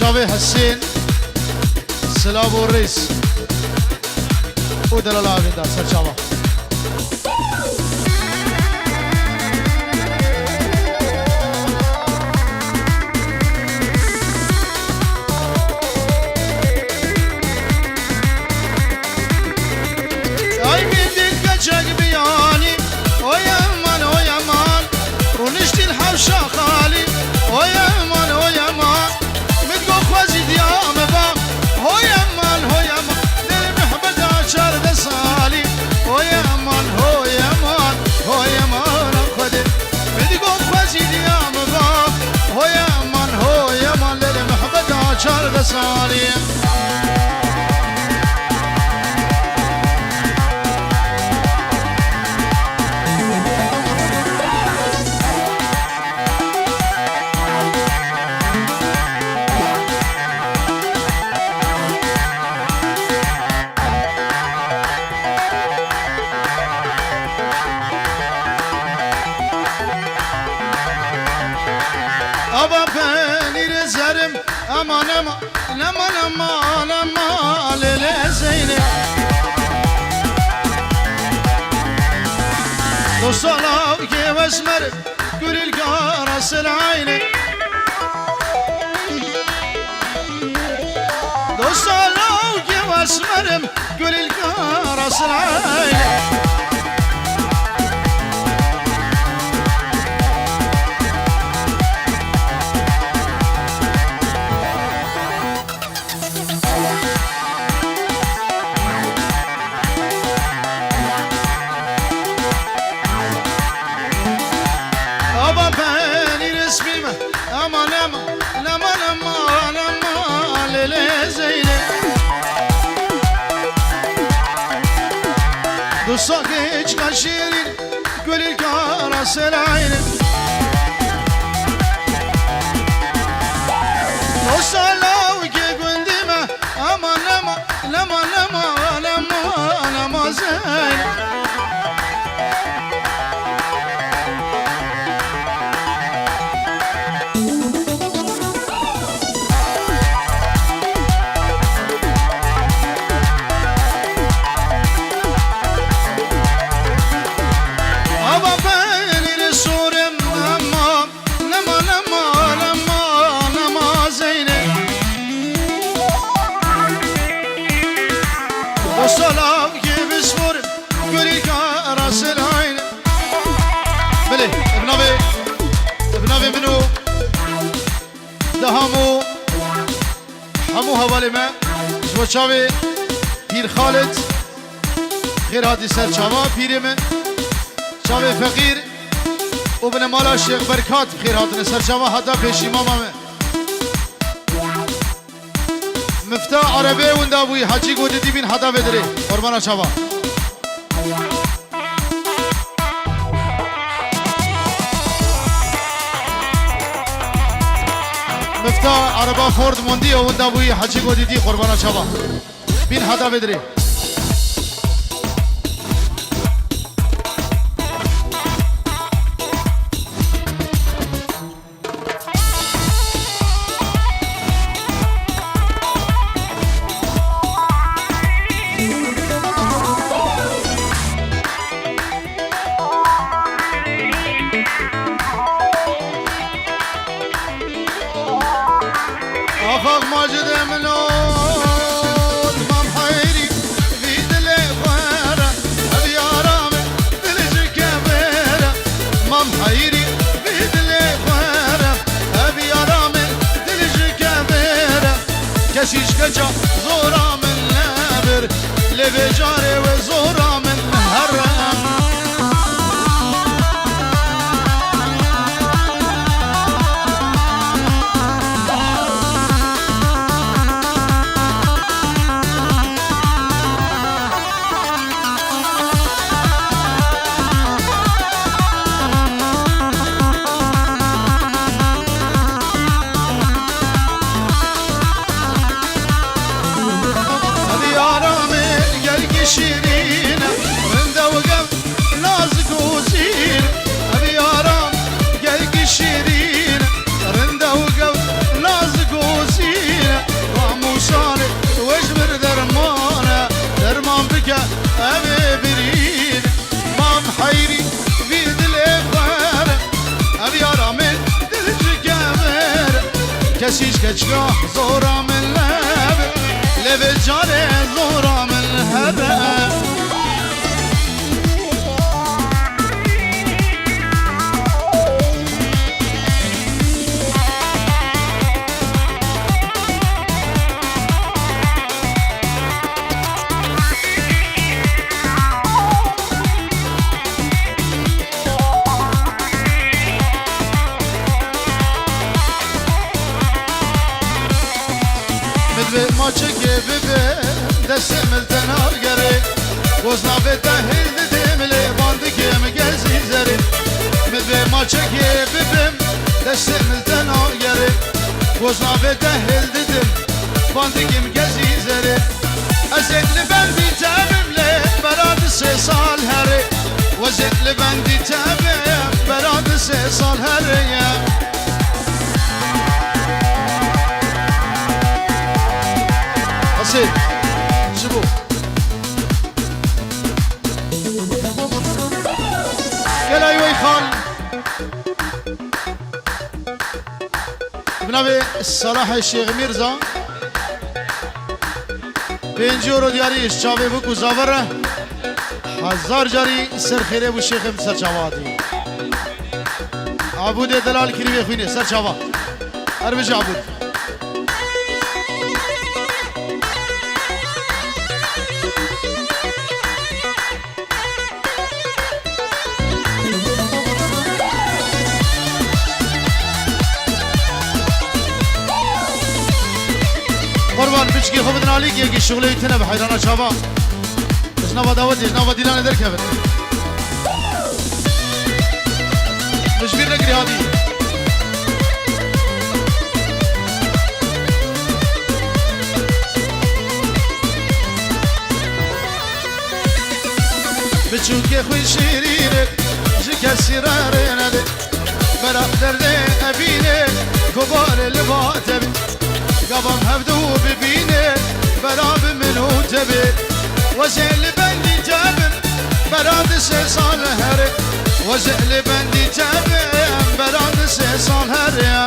شاوي حسين سلام والرئيس ودلال عبد الله سرشاوه شاخالي ويا مان ويا مان متقو خوزي ديام بام ويا مان للمحبد عشر دسالي ويا مان ويا مان خدي متقو خوزي ديام بام ويا مان للمحبد عشر دسالي aman aman aman aman aman lele Zeynep Dostalav ki vesmer gülül karasıl ayni Dostalav ki vesmerim gülül karasıl ayni aman aman aman aman lele Zeynep Dosta geç kaşirin gülül karasıl ayni Dosta lav ki güldüme aman aman aman aman aman aman Zeynep همو حوالی ما جوچاوی پیر خالد خیر هاتی سر چاوا پیری من چاوی فقیر و بن مالا شیخ برکات خیر هاتن سر چاوا حتا پیشی ماما من مفتاح عربی وندا بوی حجی گودی دی بین حتا بدری قربانا چاوا مفتاح عربا فورد موندی و وندا بوی حجی گودی دی قربانا چاوا بین حتا بدری آخاق ماجد منود مام حيري في دلي غيره أبي أرامي دلج كبيرة مام حيري في دلي غيره أبي أرامي دلج كبيرة كشيش كجا زورا من لابر لبجاري وزورا من هرم شیرین کسیش کچگاه زورا من لب جاره زورا من هبه ما چکه ببه دستم التنار گره وزنا به تحیل دیدم لیباند که مگزی زره مدبه ما چکه ببه دستم التنار گره وزنا به تحیل دیدم باند که مگزی زره از اقل بندی تبم لی براد 3 سال هره وز اقل بندی تبم براد 3 سال هره شبو يلا ايوه خال بنابي صلاح الشيخ ميرزا بينجورو دياري الشابي بكو زابره 1000 جاري سر خيره بو شيخ سر شوادي عبود دلال كريمي خويني سر شوا اربج عبود قربان بچکی خوب دنالی که شغلی ایتنه به حیرانا چابا اجنابا داودی اجنابا دیلانه در کبر مشبیر نگری هادی بچون که خوی شیرینه جی کسی راره نده برا درده ابینه کبار لباته بی قبم هفدو ببینه براب منو تبه وزل بندی تبم براد 3 سال هره وزل بندی تبم براد 3 سال هره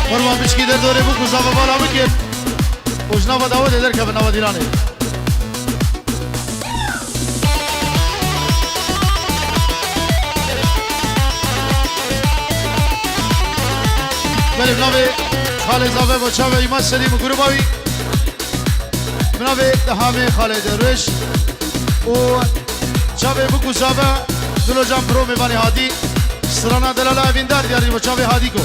قربان بچکی در دوره بکو زابا بالا بکر اجنابا داود در که بنابا دیرانه بله بنابه خالد زاوه با چاوه ایماد سلیم و گروباوی بنابه دهامه خالد روش و چاوه بکو زاوه دلو جان پرو میبانی هادی سرانا دلالا اویندار دیاری با چاوه هادی کو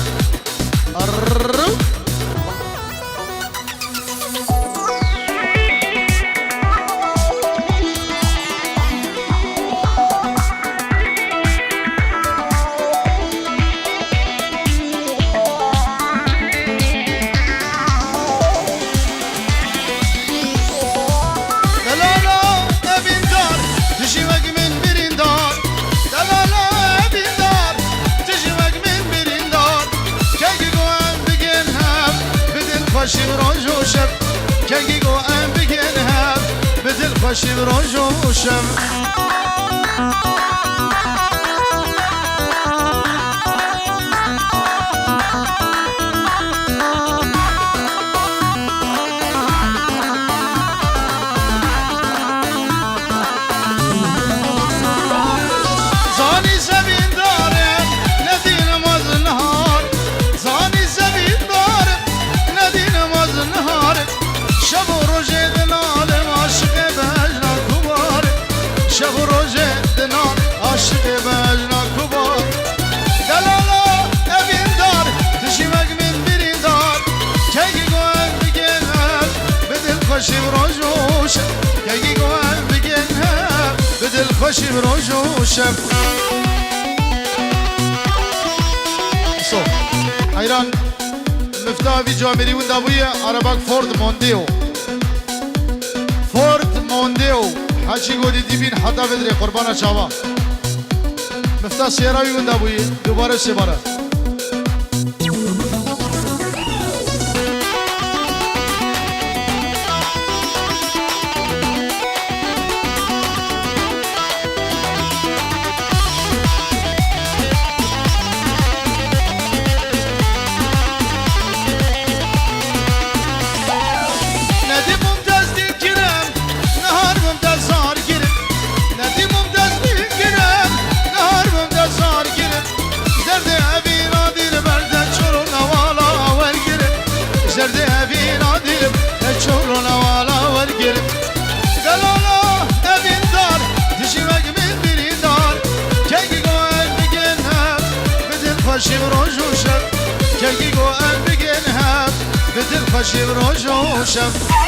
خوشی روز و شب زانی زمین داره ندی نماز نهار زانی زمین داره ندی نماز نهار شب و روز دلالم عاشق بجنا کبار شب و روز دلال عاشق بجنا کبار دلالا اوین دار تشیمک من برین دار که گوهن بگن هم به دل خوشیم روشم که گوهن بگن هم به دل خوشیم روشم سو ایران مفتاحی جامری و دبوی عربک فورد موندیو فورد موندیو حاجی گودی دیبین حتا بدره قربان چاوا مفتاح سیراوی و دبوی دوباره سه باره برم دلالا نبین دار دشیمک من بری دار که گوهن بگن هم بدل خوشیم روش و شب که گوهن بگن هم بدل خوشیم روش و شب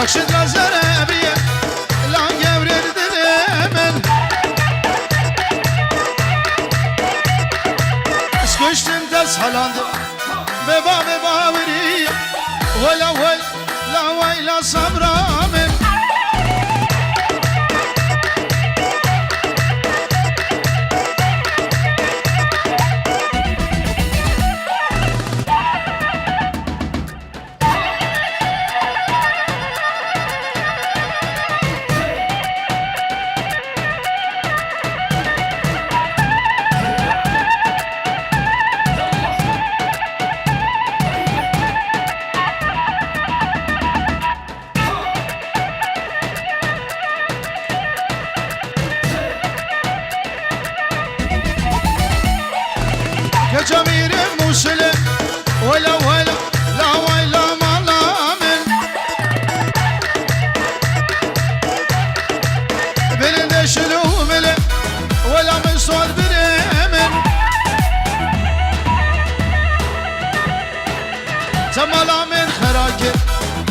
وقشت لازره بیه لان گورر دلمن اسکشتم دست حلاندم ببا وری ولا لا صبرامن جميل مسلم ولا لا ما لا من بلد شلو ملك ولا من صوت بريمن زملا من خراكر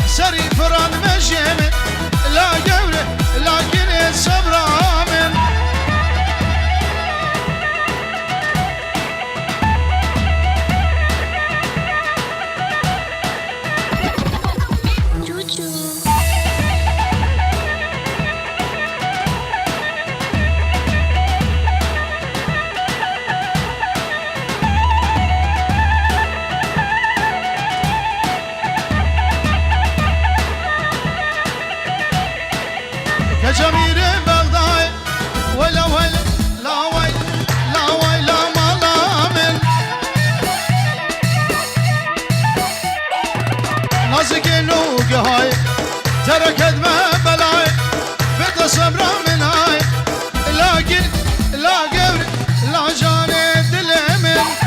سري فران مجيمن لا قوله لكن الصبر من كجميل بغداد ولا لا ما لا من نازك نوق هاي تركت ما بلاي بدا صبر من هاي لكن لا قبر لا جاني دلمن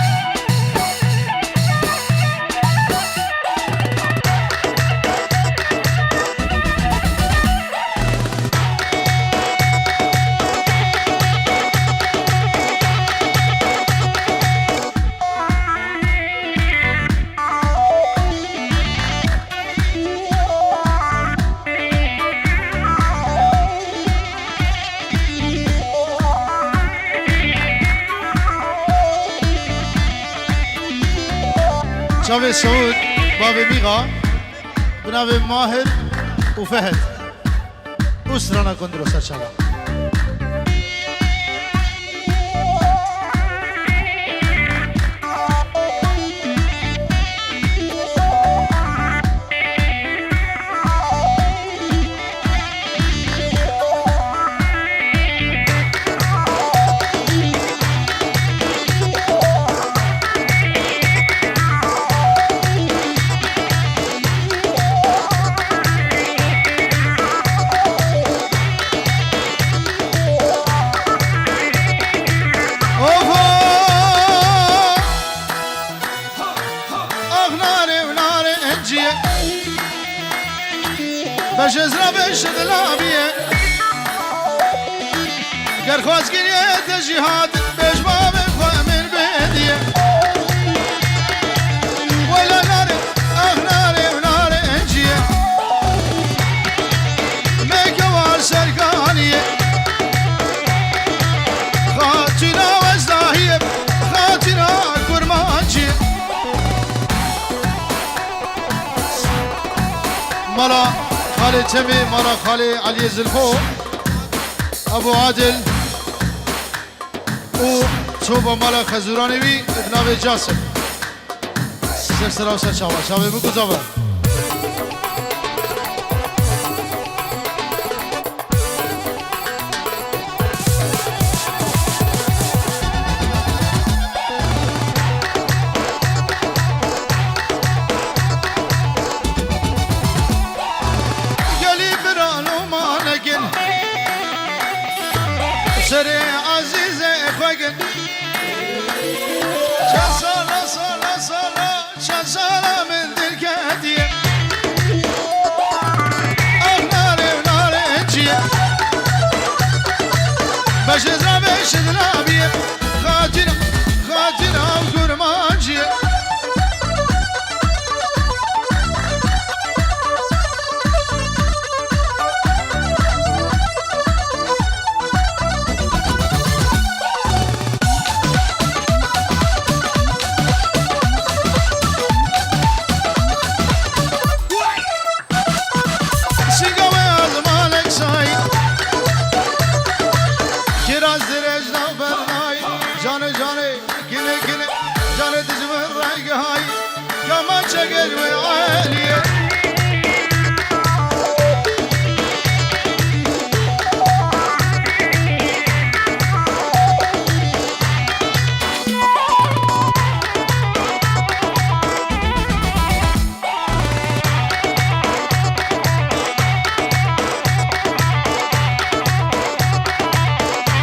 شاوي سعود بابي بيغا بنابي ماهر وفهد أسرنا كندروس أشعلا بجزرة بشد لابية كرخواز قريت الجهاد بجباب من بيدية ولا ناري ناري وناري انجية ميكوار سرقانية خاتنا وزداهية مالا خالي تمي مالا خالي علي زلفو ابو عادل و صوبة مالا خزوراني بي ابناوي جاسم سلسلة وسا شاوة شاوة بكو زاوة سري عزيزي خوكن شاسالا سالا سالا شاسالا من دلكاتي أغناري وناري جي بشدنا بشدنا بي خاطنا خاطنا وقرمان جي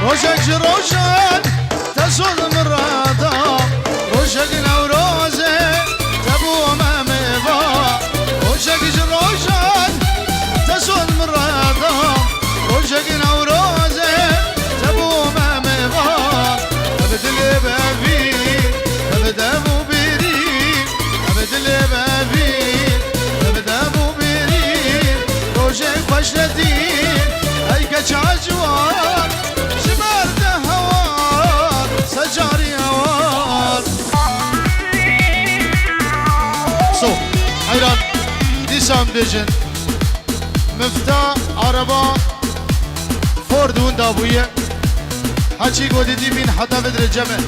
روشك روشان تسود من رادام روشك نوروزي تبو امامي با روشك روشان تسود من رادام روشك نوروزي تبو امامي با ابد اللي بابين ابد ابو بيرين ابد اللي بابين ابد ابو بيرين روشك بشتين اي كتشاجوان سجاري هوار سو حيران ديسان بيجن مفتاح عربا فورد وندا بويه هاتشي قودي دي مين حتى بدر الجمل